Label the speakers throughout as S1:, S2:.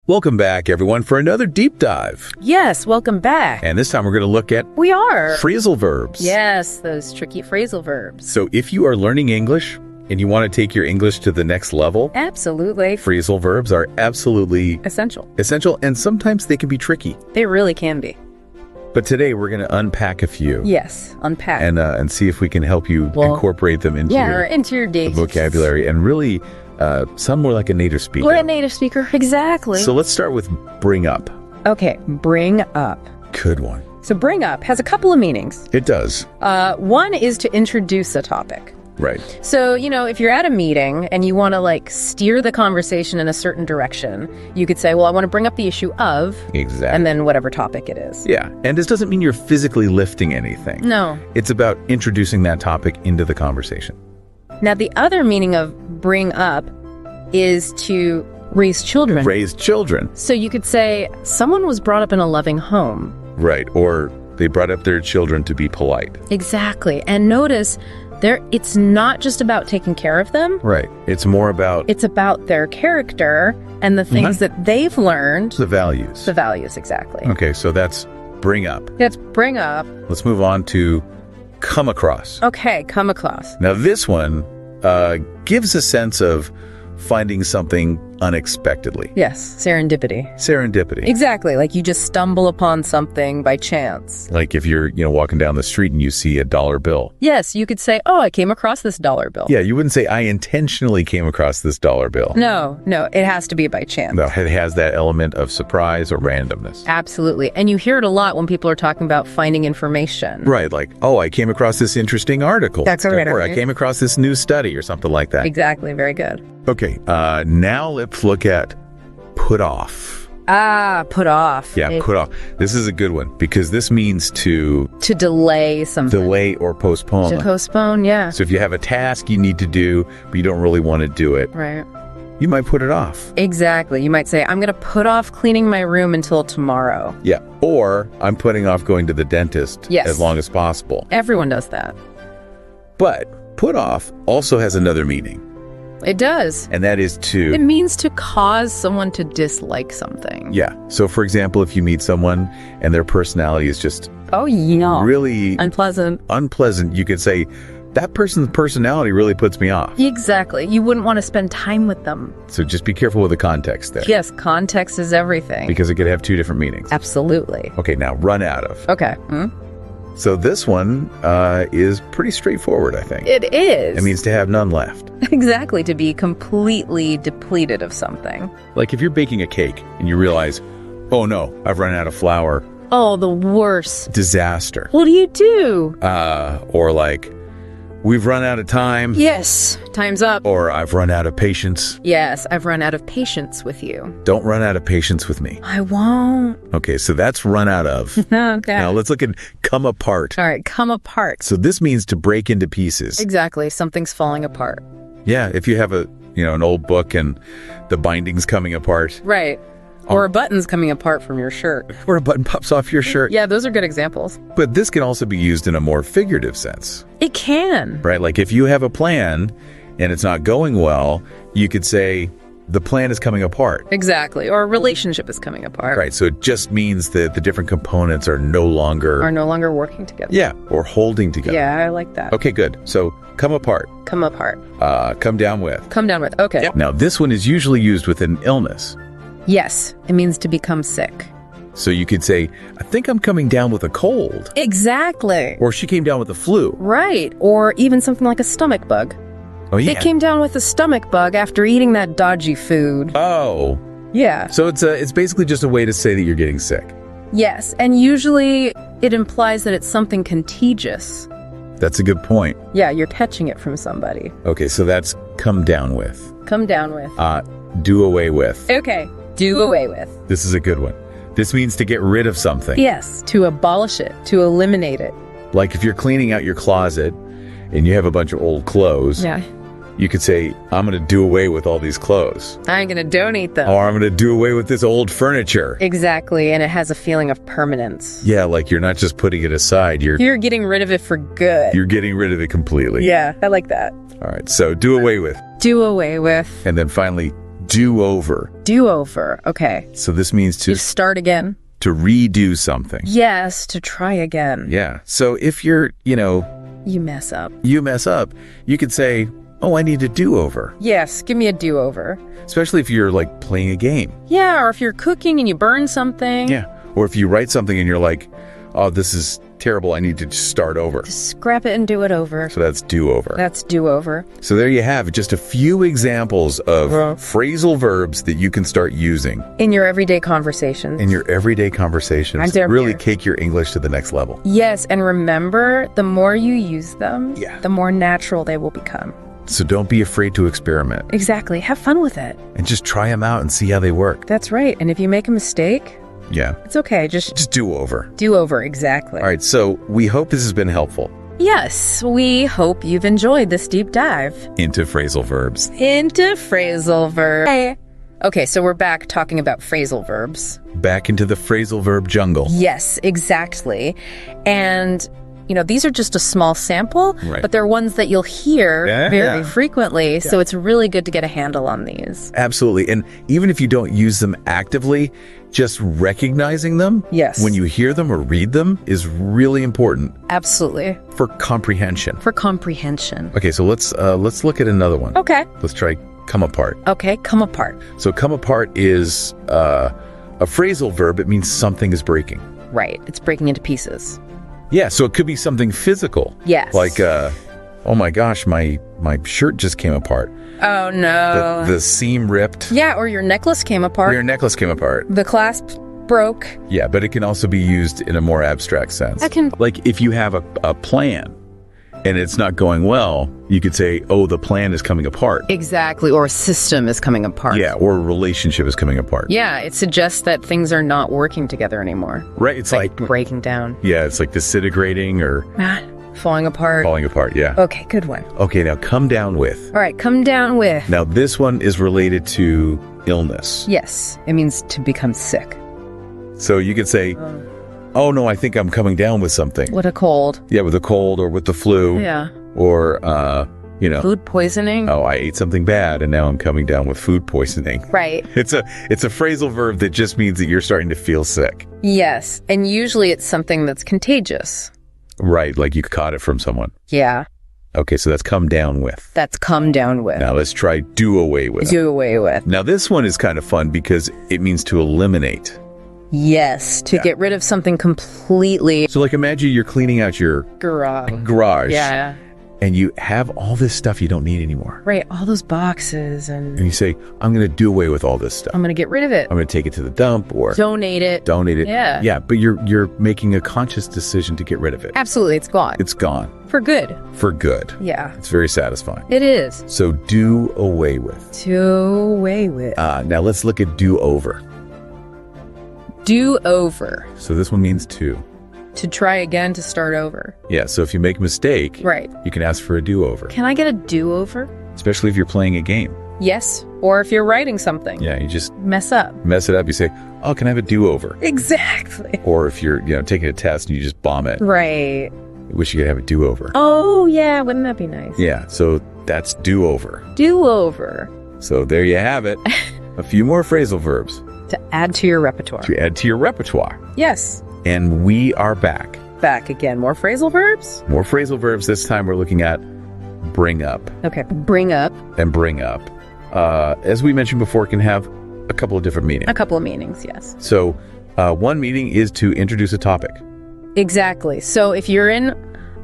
S1: Welcome back, everyone, for another deep dive.
S2: Yes, welcome back.
S1: And this time we're going to look at
S2: We are.
S1: phrasal verbs.
S2: Yes, those tricky phrasal verbs.
S1: So if you are learning English and you want to take your English to the next level,
S2: Absolutely.
S1: phrasal verbs are absolutely
S2: Essential.
S1: and sometimes they can be tricky.
S2: They really can be.
S1: But today we're going to unpack a few.
S2: Yes, unpack.
S1: And see if we can help you incorporate them into
S2: your daily
S1: vocabulary and really sound more like a native speaker.
S2: We're a native speaker, exactly.
S1: So let's start with bring up.
S2: Okay, bring up.
S1: Good one.
S2: So bring up has a couple of meanings.
S1: It does.
S2: One is to introduce a topic.
S1: Right.
S2: So, if you're at a meeting and you want to steer the conversation in a certain direction, you could say, well, I want to bring up the issue of,
S1: Exactly.
S2: and then whatever topic it is.
S1: Yeah. And this doesn't mean you're physically lifting anything.
S2: No.
S1: It's about introducing that topic into the conversation.
S2: Now, the other meaning of bring up is to raise children.
S1: Raise children.
S2: So you could say, someone was brought up in a loving home.
S1: Right. Or they brought up their children to be polite.
S2: Exactly. And notice, it's not just about taking care of them.
S1: Right. It's more about...
S2: It's about their character and the things that they've learned.
S1: The values.
S2: The values, exactly.
S1: Okay, so that's bring up.
S2: That's bring up.
S1: Let's move on to come across.
S2: Okay, come across.
S1: Now this one gives a sense of finding something unexpectedly.
S2: Yes, serendipity.
S1: Serendipity.
S2: Exactly, like you just stumble upon something by chance.
S1: Like if you're, walking down the street and you see a dollar bill.
S2: Yes, you could say, oh, I came across this dollar bill.
S1: Yeah, you wouldn't say, I intentionally came across this dollar bill.
S2: No, it has to be by chance.
S1: No, it has that element of surprise or randomness.
S2: Absolutely. And you hear it a lot when people are talking about finding information.
S1: Right, like, oh, I came across this interesting article.
S2: That's right.
S1: Or I came across this new study or something like that.
S2: Exactly, very good.
S1: Okay, now let's look at put off.
S2: Put off.
S1: Yeah, put off. This is a good one because this means to
S2: delay something.
S1: Delay or postpone.
S2: To postpone, yeah.
S1: So if you have a task you need to do, but you don't really want to do it,
S2: right,
S1: you might put it off.
S2: Exactly. You might say, I'm going to put off cleaning my room until tomorrow.
S1: Yeah, or I'm putting off going to the dentist as long as possible.
S2: Everyone does that.
S1: But put off also has another meaning.
S2: It does.
S1: And that is to...
S2: It means to cause someone to dislike something.
S1: Yeah. So, for example, if you meet someone and their personality is just... really... Unpleasant, you could say, that person's personality really puts me off.
S2: Exactly. You wouldn't want to spend time with them.
S1: So just be careful with the context there.
S2: Yes, context is everything.
S1: Because it could have two different meanings.
S2: Absolutely.
S1: Okay, now run out of.
S2: Okay.
S1: So this one is pretty straightforward, I think.
S2: It is.
S1: It means to have none left.
S2: Exactly, to be completely depleted of something.
S1: Like if you're baking a cake and you realize, oh no, I've run out of flour.
S2: Oh, the worst.
S1: Disaster.
S2: What do you do?
S1: Or like, we've run out of time.
S2: Yes, time's up.
S1: Or I've run out of patience.
S2: Yes, I've run out of patience with you.
S1: Don't run out of patience with me.
S2: I won't.
S1: Okay, so that's run out of.
S2: Okay.
S1: Now let's look at come apart.
S2: All right, come apart.
S1: So this means to break into pieces.
S2: Exactly, something's falling apart.
S1: Yeah, if you have an old book and the binding's coming apart.
S2: Right. Or a button's coming apart from your shirt.
S1: Or a button pops off your shirt.
S2: Yeah, those are good examples.
S1: But this can also be used in a more figurative sense.
S2: It can.
S1: Right? Like if you have a plan and it's not going well, you could say the plan is coming apart.
S2: Exactly. Or a relationship is coming apart.
S1: Right. So it just means that the different components are no longer
S2: working together.
S1: Yeah. Or holding together.
S2: Yeah, I like that.
S1: Okay, good. So come apart.
S2: Come apart.
S1: Come down with.
S2: Come down with. Okay.
S1: Yep. Now this one is usually used with an illness.
S2: Yes, it means to become sick.
S1: So you could say, I think I'm coming down with a cold.
S2: Exactly.
S1: Or she came down with the flu.
S2: Right. Or even something like a stomach bug.
S1: Oh, yeah.
S2: It came down with a stomach bug after eating that dodgy food.
S1: Oh.
S2: Yeah.
S1: So it's basically just a way to say that you're getting sick.
S2: Yes, and usually it implies that it's something contagious.
S1: That's a good point.
S2: Yeah, you're catching it from somebody.
S1: Okay, so that's come down with.
S2: Come down with.
S1: Do away with.
S2: Okay. Do away with.
S1: This is a good one. This means to get rid of something.
S2: Yes, to abolish it, to eliminate it.
S1: Like if you're cleaning out your closet and you have a bunch of old clothes, you could say, I'm going to do away with all these clothes.
S2: I'm going to donate them.
S1: Or I'm going to do away with this old furniture.
S2: Exactly, and it has a feeling of permanence.
S1: Yeah, like you're not just putting it aside,
S2: you're getting rid of it for good.
S1: You're getting rid of it completely.
S2: Yeah, I like that.
S1: All right, so do away with.
S2: Do away with.
S1: And then finally, do over.
S2: Do over. Okay.
S1: So this means to
S2: start again.
S1: To redo something.
S2: Yes, to try again.
S1: Yeah. So if you're,
S2: you mess up.
S1: You could say, oh, I need a do-over.
S2: Yes, give me a do-over.
S1: Especially if you're like playing a game.
S2: Yeah, or if you're cooking and you burn something.
S1: Yeah. Or if you write something and you're like, oh, this is terrible, I need to start over.
S2: Just scrap it and do it over.
S1: So that's do-over.
S2: That's do-over.
S1: So there you have just a few examples of phrasal verbs that you can start using.
S2: In your everyday conversations. Really
S1: take your English to the next level.
S2: Yes, and remember, the more you use them, the more natural they will become.
S1: So don't be afraid to experiment.
S2: Exactly. Have fun with it.
S1: And just try them out and see how they work.
S2: That's right. And if you make a mistake...
S1: Yeah.
S2: It's okay. Just
S1: do over.
S2: Do over, exactly.
S1: All right, so we hope this has been helpful.
S2: Yes, we hope you've enjoyed this deep dive.
S1: Into phrasal verbs.
S2: Hey. Okay, so we're back talking about phrasal verbs.
S1: Back into the phrasal verb jungle.
S2: Yes, exactly. And... these are just a small sample, but they're ones that you'll hear very frequently, so it's really good to get a handle on these.
S1: Absolutely. And even if you don't use them actively, just recognizing them when you hear them or read them is really important.
S2: Absolutely.
S1: For comprehension. Okay, so let's look at another one.
S2: Okay.
S1: Let's try come apart.
S2: Okay, come apart.
S1: So come apart is a phrasal verb. It means something is breaking.
S2: Right. It's breaking into pieces.
S1: Yeah, so it could be something physical.
S2: Yes.
S1: Like, oh my gosh, my shirt just came apart.
S2: Oh no.
S1: The seam ripped.
S2: Yeah, or your necklace came apart.
S1: The
S2: clasp broke.
S1: Yeah, but it can also be used in a more abstract sense. Like if you have a plan and it's not going well, you could say, oh, the plan is coming apart.
S2: Exactly, or a system is coming apart.
S1: Yeah, or a relationship is coming apart.
S2: Yeah, it suggests that things are not working together anymore.
S1: Right, it's like
S2: breaking down.
S1: Yeah, it's like disintegrating or...
S2: falling apart.
S1: Yeah.
S2: Okay, good one.
S1: Okay, now come down with.
S2: All right, come down with.
S1: Now this one is related to illness.
S2: Yes, it means to become sick.
S1: So you could say... oh no, I think I'm coming down with something.
S2: With a cold.
S1: Yeah, with a cold or with the flu.
S2: Yeah.
S1: Or,
S2: food poisoning.
S1: Oh, I ate something bad and now I'm coming down with food poisoning.
S2: Right.
S1: It's a phrasal verb that just means that you're starting to feel sick.
S2: Yes, and usually it's something that's contagious.
S1: Right, like you caught it from someone.
S2: Yeah.
S1: Okay, so that's come down with. Now let's try do away with. Now this one is kind of fun because it means to eliminate.
S2: Yes, to get rid of something completely.
S1: So like imagine you're cleaning out your garage.
S2: Yeah.
S1: And you have all this stuff you don't need anymore.
S2: Right, all those boxes and
S1: you say, I'm going to do away with all this stuff.
S2: I'm going to get rid of it.
S1: I'm going to take it to the dump or
S2: donate it. Yeah.
S1: Yeah, but you're making a conscious decision to get rid of it.
S2: Absolutely, it's gone.
S1: It's gone.
S2: For good.
S1: Yeah. It's very satisfying.
S2: It is.
S1: So do away with. Now let's look at do over.
S2: Do over.
S1: So this one means to
S2: try again, to start over.
S1: Yeah, so if you make a mistake,
S2: right,
S1: you can ask for a do-over.
S2: Can I get a do-over?
S1: Especially if you're playing a game.
S2: Yes, or if you're writing something.
S1: Yeah, you just
S2: mess it up.
S1: You say, oh, can I have a do-over?
S2: Exactly.
S1: Or if you're, taking a test and you just bomb it.
S2: Right.
S1: I wish you could have a do-over.
S2: Oh, yeah, wouldn't that be nice?
S1: Yeah, so that's do-over.
S2: Do-over.
S1: So there you have it. A few more phrasal verbs.
S2: To add to your repertoire. Yes.
S1: And we are back.
S2: Back again. More phrasal verbs?
S1: This time we're looking at bring up.
S2: Okay. Bring up.
S1: And bring up. As we mentioned before, can have a couple of different meanings.
S2: A couple of meanings, yes.
S1: So one meaning is to introduce a topic.
S2: Exactly. So if you're in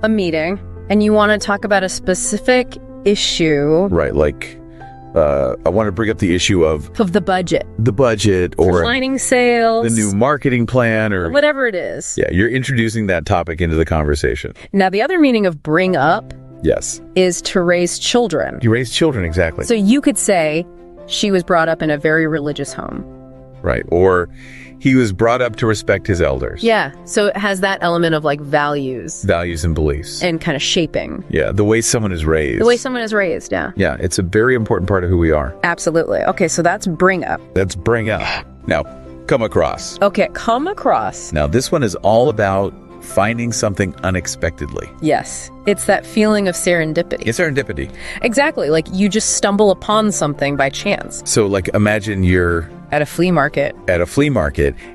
S2: a meeting and you want to talk about a specific issue.
S1: Right, like... I want to bring up the issue of
S2: the budget.
S1: Or
S2: declining sales.
S1: The new marketing plan or
S2: whatever it is.
S1: Yeah, you're introducing that topic into the conversation.
S2: Now, the other meaning of bring up is to raise children.
S1: You raise children, exactly.
S2: So you could say she was brought up in a very religious home.
S1: Right. Or he was brought up to respect his elders.
S2: Yeah. So it has that element of like values
S1: and beliefs.
S2: And kind of shaping.
S1: Yeah. The way someone is raised.
S2: Yeah.
S1: Yeah. It's a very important part of who we are.
S2: Absolutely. Okay. So that's bring up.
S1: Now, come across.
S2: Okay. Come across.
S1: Now, this one is all about finding something unexpectedly.
S2: Yes. It's that feeling of serendipity.
S1: It's serendipity.
S2: Exactly. Like you just stumble upon something by chance.
S1: So like imagine you're
S2: at a flea market.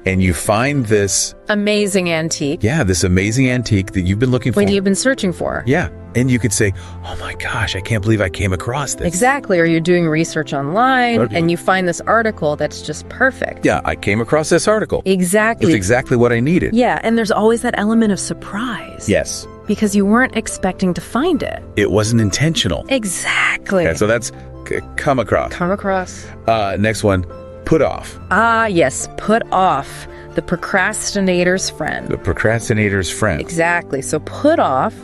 S1: And you find this
S2: amazing antique.
S1: Yeah, this amazing antique that you've been looking for.
S2: What you've been searching for.
S1: Yeah. And you could say, oh my gosh, I can't believe I came across this.
S2: Exactly. Or you're doing research online and you find this article that's just perfect.
S1: Yeah, I came across this article.
S2: Exactly.
S1: It's exactly what I needed.
S2: Yeah, and there's always that element of surprise.
S1: Yes.
S2: Because you weren't expecting to find it.
S1: It wasn't intentional.
S2: Exactly.
S1: Okay, so that's come across.
S2: Come across.
S1: Next one, put off.
S2: Ah, yes, put off. The procrastinator's friend.
S1: The procrastinator's friend.
S2: Exactly. So put off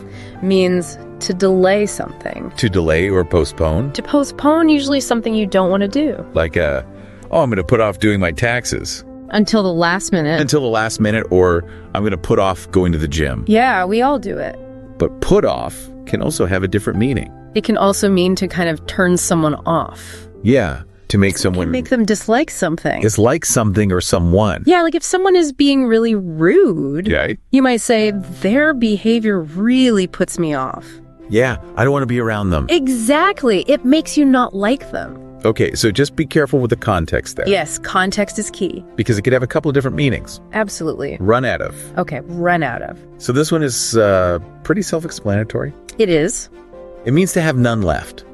S2: means to delay something.
S1: To delay or postpone.
S2: To postpone usually something you don't want to do.
S1: Like, I'm going to put off doing my taxes.
S2: Until the last minute.
S1: Or I'm going to put off going to the gym.
S2: Yeah, we all do it.
S1: But put off can also have a different meaning.
S2: It can also mean to kind of turn someone off.
S1: Yeah, to make someone...
S2: make them dislike something.
S1: Dislike something or someone.
S2: Yeah, like if someone is being really rude, you might say, their behavior really puts me off.
S1: Yeah, I don't want to be around them.
S2: Exactly. It makes you not like them.
S1: Okay, so just be careful with the context there.
S2: Yes, context is key.
S1: Because it could have a couple of different meanings.
S2: Absolutely.
S1: Run out of.
S2: Okay, run out of.
S1: So this one is pretty self-explanatory.
S2: It is.
S1: It means to have none left.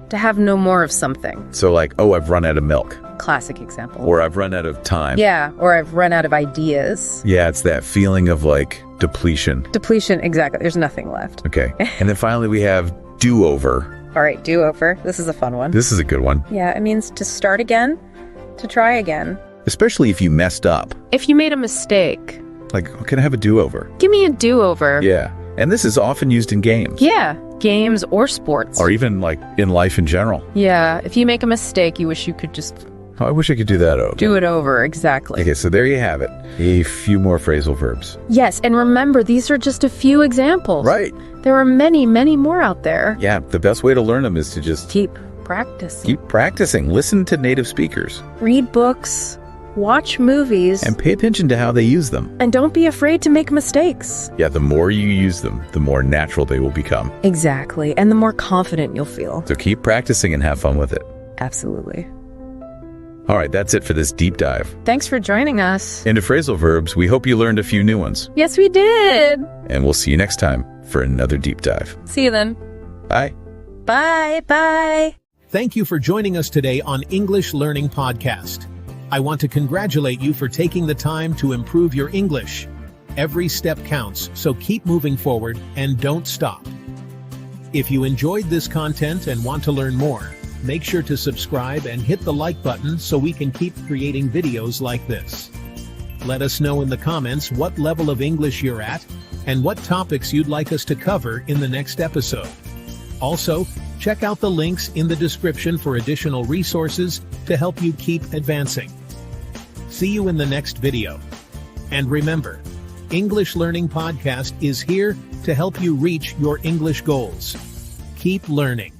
S2: To have no more of something.
S1: So like, oh, I've run out of milk.
S2: Classic example.
S1: Or I've run out of time.
S2: Yeah, or I've run out of ideas.
S1: Yeah, it's that feeling of like depletion.
S2: Depletion, exactly. There's nothing left.
S1: Okay. And then finally we have do-over.
S2: All right, do-over. This is a fun one.
S1: This is a good one.
S2: Yeah, it means to start again, to try again.
S1: Especially if you messed up.
S2: If you made a mistake.
S1: Like, can I have a do-over?
S2: Give me a do-over.
S1: Yeah. And this is often used in games.
S2: Yeah, games or sports.
S1: Or even like in life in general.
S2: Yeah, if you make a mistake, you wish you could just...
S1: Oh, I wish I could do that over.
S2: Do it over, exactly.
S1: Okay, so there you have it. A few more phrasal verbs.
S2: Yes, and remember, these are just a few examples.
S1: Right.
S2: There are many, many more out there.
S1: Yeah, the best way to learn them is to just...
S2: keep practicing.
S1: Keep practicing. Listen to native speakers.
S2: Read books. Watch movies.
S1: And pay attention to how they use them.
S2: And don't be afraid to make mistakes.
S1: Yeah, the more you use them, the more natural they will become.
S2: Exactly, and the more confident you'll feel.
S1: So keep practicing and have fun with it.
S2: Absolutely.
S1: All right, that's it for this deep dive.
S2: Thanks for joining us.
S1: Into phrasal verbs, we hope you learned a few new ones.
S2: Yes, we did.
S1: And we'll see you next time for another deep dive.
S2: See you then.
S1: Bye.
S2: Bye. Bye.
S3: Thank you for joining us today on English Learning Podcast. I want to congratulate you for taking the time to improve your English. Every step counts, so keep moving forward and don't stop. If you enjoyed this content and want to learn more, make sure to subscribe and hit the like button so we can keep creating videos like this. Let us know in the comments what level of English you're at and what topics you'd like us to cover in the next episode. Also, check out the links in the description for additional resources to help you keep advancing. See you in the next video. And remember, English Learning Podcast is here to help you reach your English goals. Keep learning.